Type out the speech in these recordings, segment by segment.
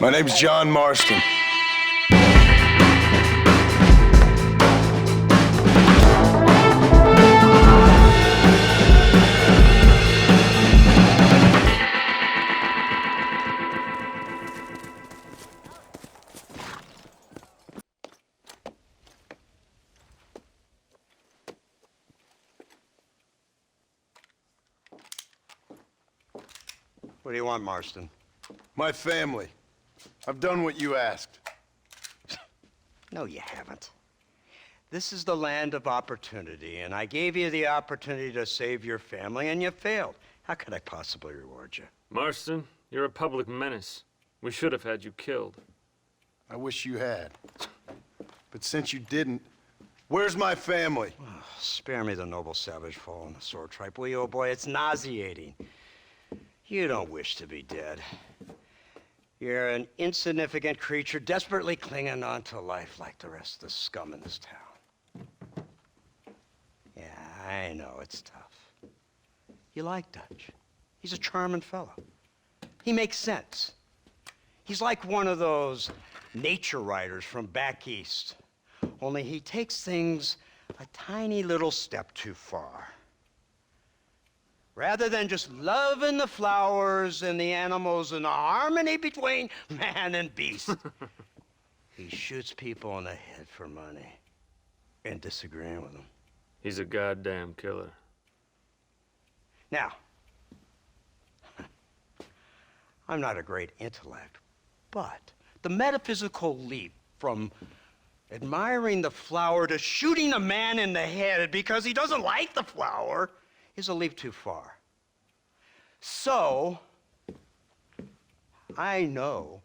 My name's John Marston. What do you want, Marston? My family. I've done what you asked. No, you haven't. This is the land of opportunity, and I gave you the opportunity to save your family, and you failed. How could I possibly reward you? Marston, you're a public menace. We should have had you killed. I wish you had. But since you didn't, where's my family? Oh, spare me the noble savage fall on the sword tripe, will you, old boy? It's nauseating. You don't wish to be dead. You're an insignificant creature desperately clinging on to life like the rest of the scum in this town. Yeah, I know, it's tough. You like Dutch. He's a charming fellow. He makes sense. He's like one of those nature writers from back east. Only he takes things a tiny little step too far. Rather than just loving the flowers and the animals and the harmony between man and beast, he shoots people in the head for money and disagreeing with them. He's a goddamn killer. Now, I'm not a great intellect, but the metaphysical leap from admiring the flower to shooting a man in the head because he doesn't like the flower is a leap too far. So, I know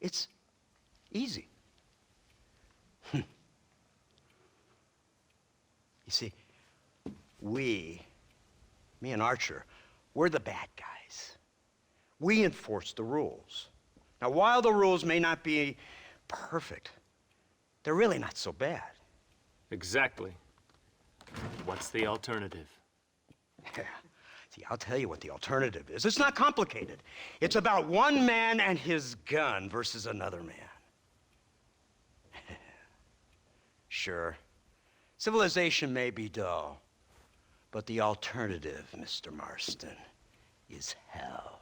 it's easy. You see, me and Archer, we're the bad guys. We enforce the rules. Now, while the rules may not be perfect, they're really not so bad. Exactly. What's the alternative? Yeah. See, I'll tell you what the alternative is. It's not complicated. It's about one man and his gun versus another man. Sure, civilization may be dull, but the alternative, Mr. Marston, is hell.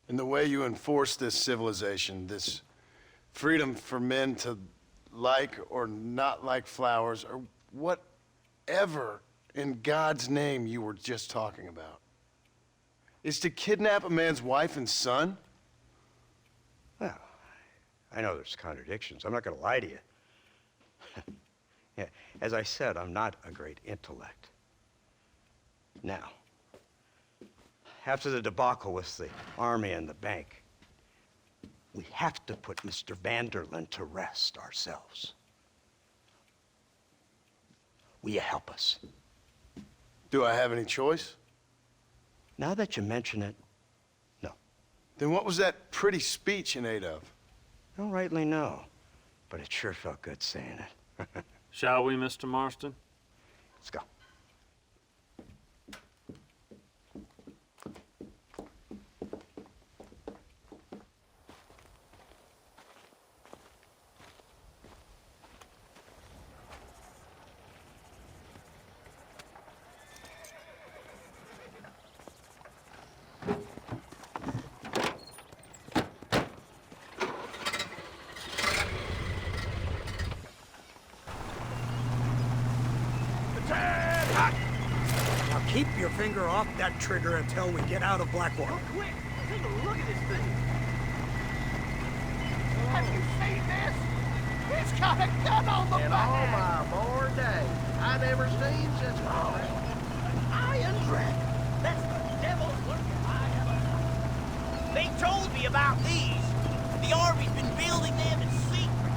And the way you enforce this civilization, this freedom for men to like or not like flowers, or whatever in God's name you were just talking about, is to kidnap a man's wife and son? Well, I know there's contradictions. I'm not going to lie to you. Yeah, as I said, I'm not a great intellect. Now, after the debacle with the army and the bank, we have to put Mr. Van Der Linde to rest ourselves. Will you help us? Do I have any choice? Now that you mention it, no. Then what was that pretty speech in aid of? I don't rightly know, but it sure felt good saying it. Shall we, Mr. Marston? Let's go. Now keep your finger off that trigger until we get out of Blackwater. Oh, quick! Take a look at this thing. Have you seen this? It's got a gun on the back. all my born days, I never seen such a thing. Iron Dragon. That's the devil's work I ever. They told me about these. The Army's been building them in secret.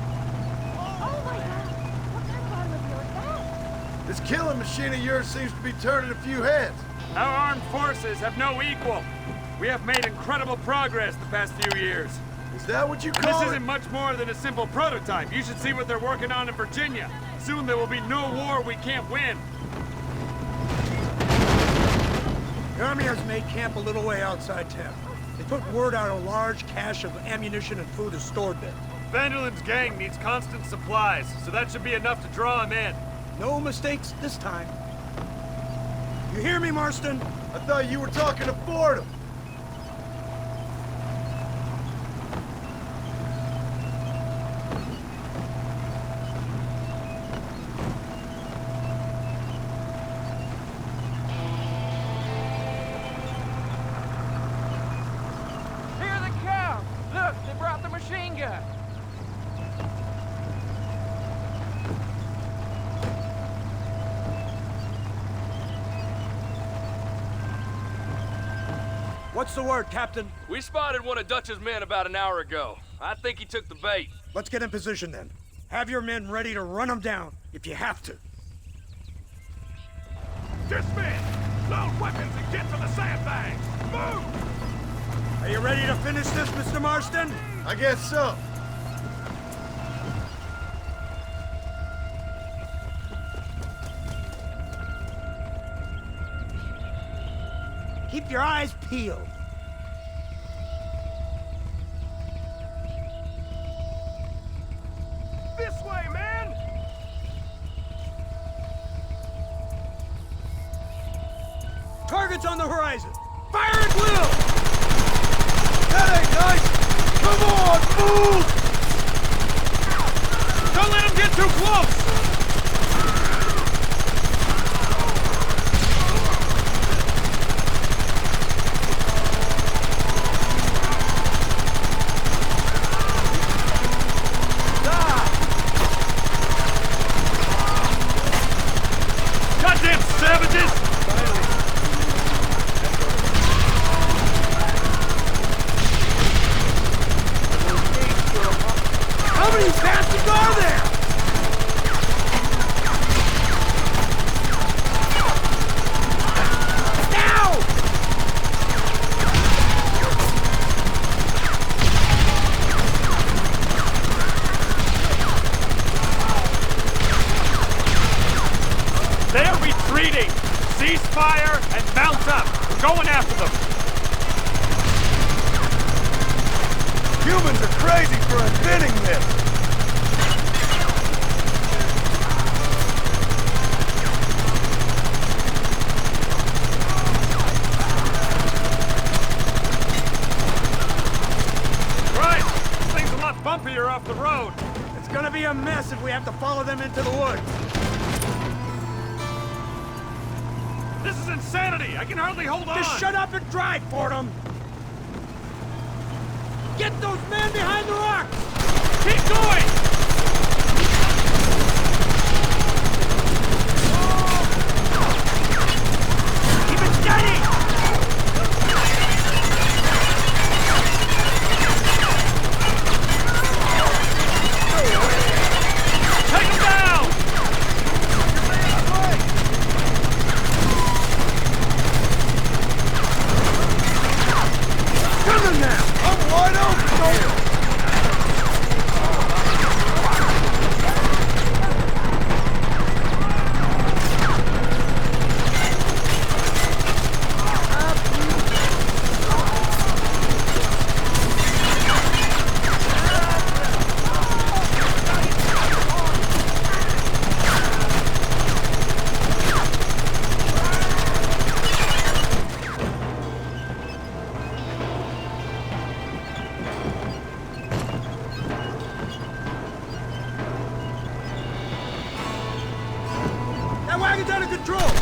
Oh my God! What kind of automobile is that? This killing machine of yours seems to be turning a few heads. Our armed forces have no equal. We have made incredible progress the past few years. Is that what you And call this it? isn't much more than a simple prototype. You should see what they're working on in Virginia. Soon there will be no war we can't win. You're army has made camp a little way outside town. They put word out a large cache of ammunition and food is stored there. Van Der Linde's gang needs constant supplies, so that should be enough to draw him in. No mistakes this time. You hear me, Marston? I thought you were talking to Fordham. Here they come! Look, they brought the machine gun! What's the word, Captain? We spotted one of Dutch's men about an hour ago. I think he took the bait. Let's get in position then. Have your men ready to run them down if you have to. Dismiss! Load weapons and get to the sandbags! Move! Are you ready to finish this, Mr. Marston? I guess so. Keep your eyes peeled. This way, man! Targets on the horizon. Fire at will! That ain't nice! Come on, move! Don't let him get too close! Goddamn savages! How many bastards are there? Now! They're retreating! Cease fire and mount up! We're going after them! Humans are crazy for inventing this. Right! This thing's a lot bumpier off the road! It's gonna be a mess if we have to follow them into the woods. This is insanity! I can hardly hold on! Just shut up and drive, Fordham! Get those men behind the rocks! Keep going! Keep it steady! Take him down! Coming now! I'm wide open! That wagon's out of control!